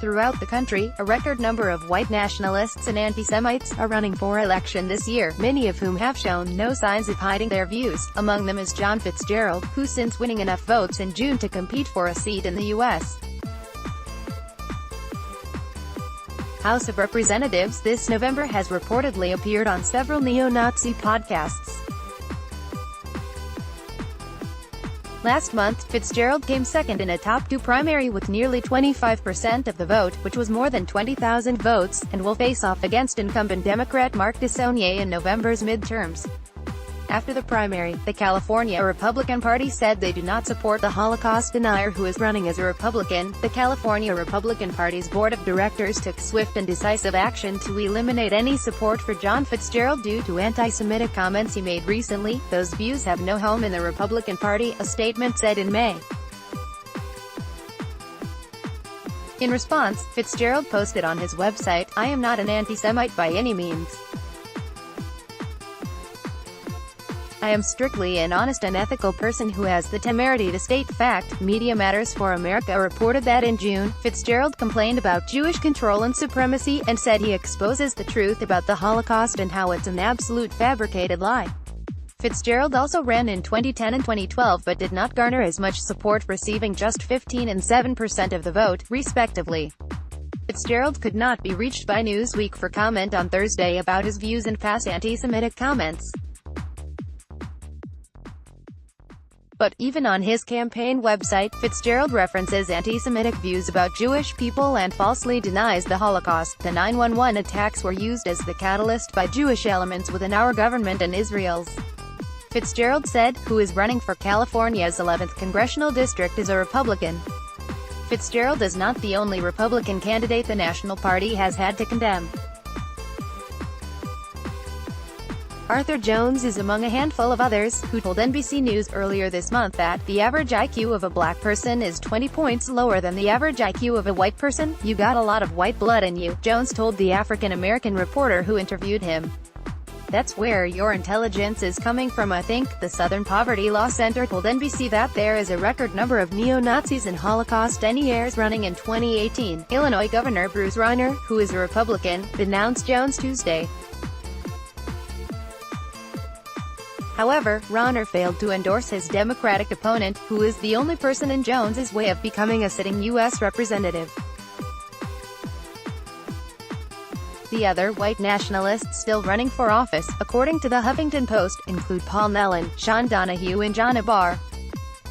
throughout the country, a record number of white nationalists and anti-Semites are running for election this year, many of whom have shown no signs of hiding their views. Among them is John Fitzgerald, who since winning enough votes in June to compete for a seat in the U.S. House of Representatives this November has reportedly appeared on several neo-Nazi podcasts. Last month, Fitzgerald came second in a top-2 primary with nearly 25% of the vote, which was more than 20,000 votes, and will face off against incumbent Democrat Mark DeSaulnier in November's midterms. After the primary, the California Republican Party said they do not support the Holocaust denier who is running as a Republican. The California Republican Party's board of directors took swift and decisive action to eliminate any support for John Fitzgerald due to anti-Semitic comments he made recently. Those views have no home in the Republican Party, a statement said in May. In response, Fitzgerald posted on his website, "I am not an anti-Semite by any means. I am strictly an honest and ethical person who has the temerity to state fact." Media Matters for America reported that in June, Fitzgerald complained about Jewish control and supremacy, and said he exposes the truth about the Holocaust and how it's an absolute fabricated lie. Fitzgerald also ran in 2010 and 2012 but did not garner as much support, receiving just 15% and 7% of the vote, respectively. Fitzgerald could not be reached by Newsweek for comment on Thursday about his views and past anti-Semitic comments. But even on his campaign website, Fitzgerald references anti-Semitic views about Jewish people and falsely denies the Holocaust. The 9/11 attacks were used as the catalyst by Jewish elements within our government and Israel's. Fitzgerald said, who is running for California's 11th congressional district as a Republican. Fitzgerald is not the only Republican candidate the National Party has had to condemn. Arthur Jones is among a handful of others, who told NBC News earlier this month that the average IQ of a black person is 20 points lower than the average IQ of a white person. "You got a lot of white blood in you," Jones told the African-American reporter who interviewed him. "That's where your intelligence is coming from, I think." The Southern Poverty Law Center told NBC that there is a record number of neo-Nazis and Holocaust deniers running in 2018. Illinois Governor Bruce Rauner, who is a Republican, denounced Jones Tuesday. However, Rauner failed to endorse his Democratic opponent, who is the only person in Jones's way of becoming a sitting U.S. representative. The other white nationalists still running for office, according to the Huffington Post, include Paul Nellon, Sean Donahue and John Abar.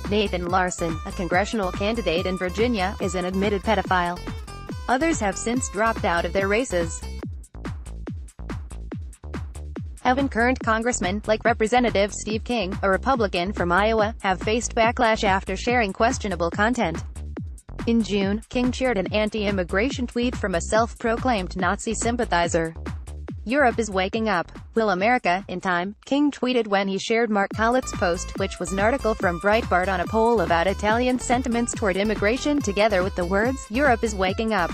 Nathan Larson, a congressional candidate in Virginia, is an admitted pedophile. Others have since dropped out of their races. Even current congressmen, like Representative Steve King, a Republican from Iowa, have faced backlash after sharing questionable content. In June, King shared an anti-immigration tweet from a self-proclaimed Nazi sympathizer. "Europe is waking up. Will America, in time?" King tweeted when he shared Mark Collit's post, which was an article from Breitbart on a poll about Italian sentiments toward immigration, together with the words, "Europe is waking up."